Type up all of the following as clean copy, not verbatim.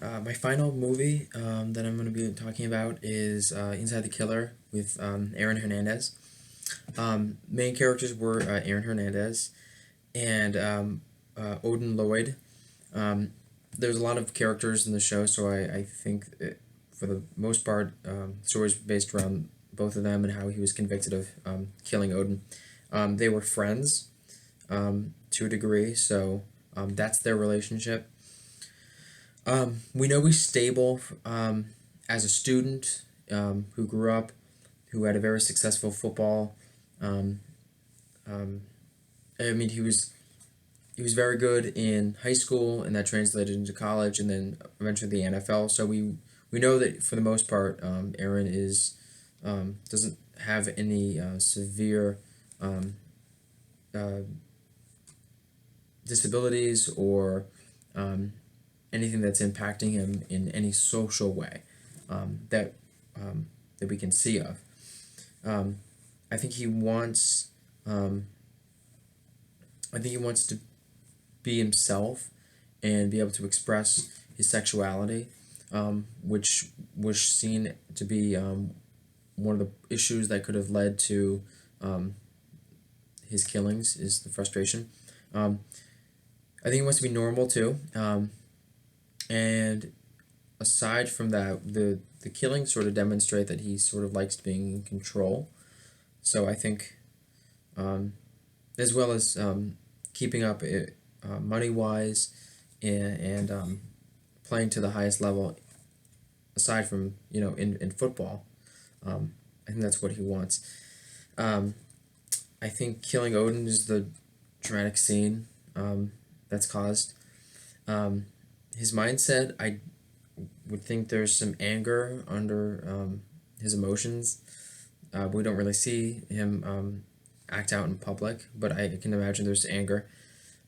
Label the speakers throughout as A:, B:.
A: My final movie that I'm going to be talking about is Inside the Killer with Aaron Hernandez. Main characters were Aaron Hernandez and Odin Lloyd. Um, there's a lot of characters in the show, so I think for the most part, the story is based around both of them and how he was convicted of killing Odin. They were friends to a degree, so that's their relationship. We know he's stable as a student who grew up, who had a very successful football. Um, um, I mean, he was very good in high school, and that translated into college, and then eventually the NFL. So we know that for the most part, Aaron is doesn't have any severe um, uh, disabilities or um, anything that's impacting him in any social way that that we can see of. Um, I think he wants. Um, I think he wants to be himself and be able to express his sexuality, which was seen to be one of the issues that could have led to um, his killings. Is the frustration. Um, I think he wants to be normal too. And aside from that, the killings sort of demonstrate that he sort of likes being in control. So I think, as well as keeping up money wise, and playing to the highest level, aside from in football, I think that's what he wants. Um, I think killing Odin is the dramatic scene that's caused. Um, his mindset, I would think there's some anger under his emotions. We don't really see him act out in public, but I can imagine there's anger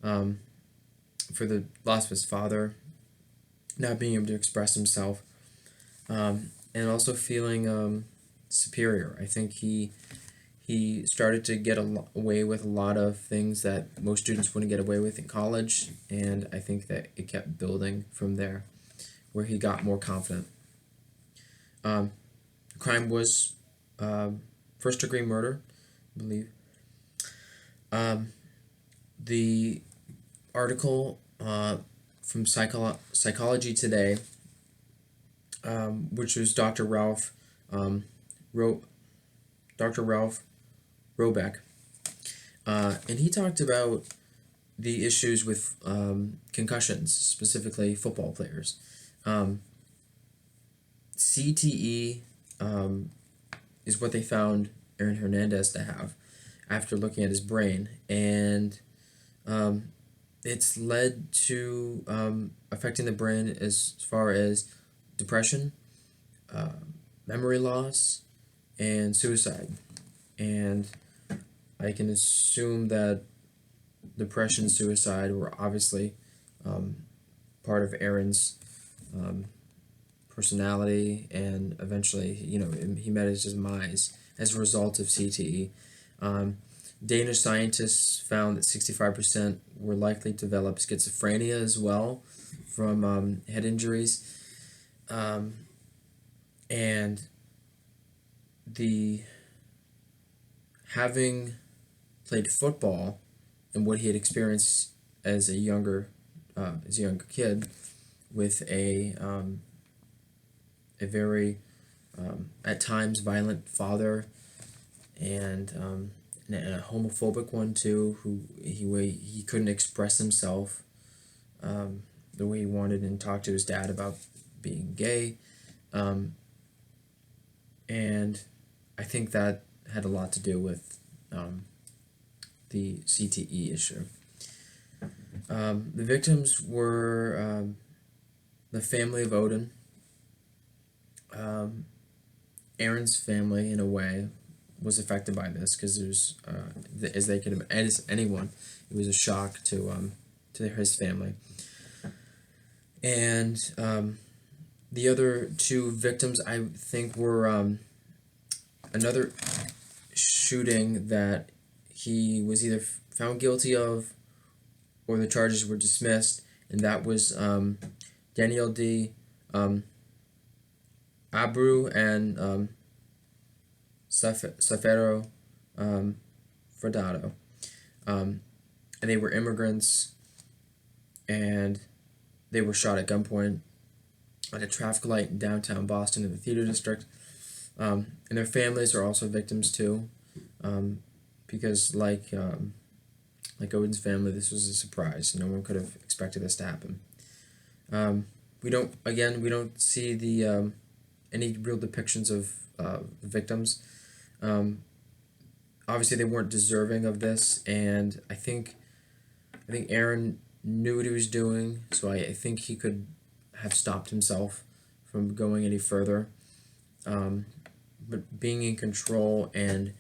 A: um, for the loss of his father, not being able to express himself, and also feeling superior. I think he started to get away with a lot of things that most students wouldn't get away with in college, and I think that it kept building from there, where he got more confident. Um, the crime was first degree murder, I believe. Um, the article from Psychology Today, which was um, wrote Dr. Ralph Robeck, and he talked about the issues with concussions, specifically football players. Um, CTE is what they found Aaron Hernandez to have after looking at his brain, and um, it's led to affecting the brain as far as depression, uh, memory loss, and suicide. And I can assume that depression, suicide were obviously um, part of Aaron's um, personality, and eventually, he met his demise as a result of CTE. Um, Danish scientists found that 65% were likely to develop schizophrenia as well from head injuries. Um, and the having played football and what he had experienced as a younger kid with a very at times violent father, and a homophobic one too, who he couldn't express himself the way he wanted and talk to his dad about being gay, um, and I think that had a lot to do with the CTE issue. The victims were the family of Odin, um, Aaron's family in a way was affected by this because there's as they could as anyone, it was a shock to his family, and the other two victims I think were another shooting that he was either found guilty of or the charges were dismissed, and that was Daniel D. Abreu and Safero Fredado. And they were immigrants, and they were shot at gunpoint at a traffic light in downtown Boston in the theater district. And their families are also victims too, because like Odin's family, this was a surprise. No one could have expected this to happen. We don't see the any real depictions of victims. Obviously, they weren't deserving of this, and I think Aaron knew what he was doing, so I think he could have stopped himself from going any further. But being in control and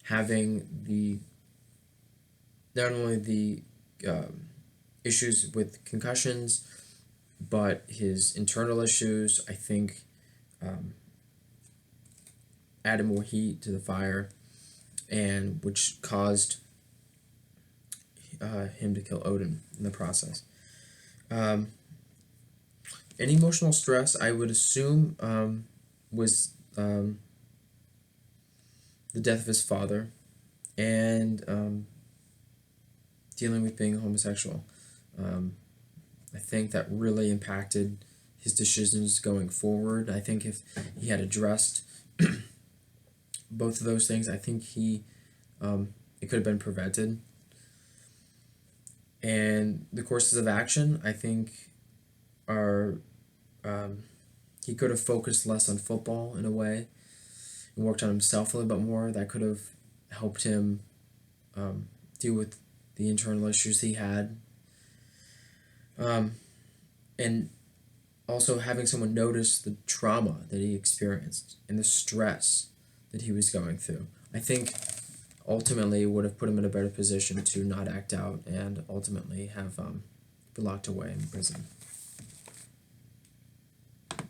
A: having not only the issues with concussions, but his internal issues, I think, added more heat to the fire, and which caused him to kill Odin in the process. Any emotional stress, I would assume, was the death of his father, and dealing with being homosexual. I think that really impacted his decisions going forward. I think if he had addressed both of those things, I think it could have been prevented. And the courses of action, I think, are he could have focused less on football in a way and worked on himself a little bit more. That could have helped him deal with the internal issues he had. And also having someone notice the trauma that he experienced and the stress that he was going through, I think ultimately would have put him in a better position to not act out and ultimately have be locked away in prison.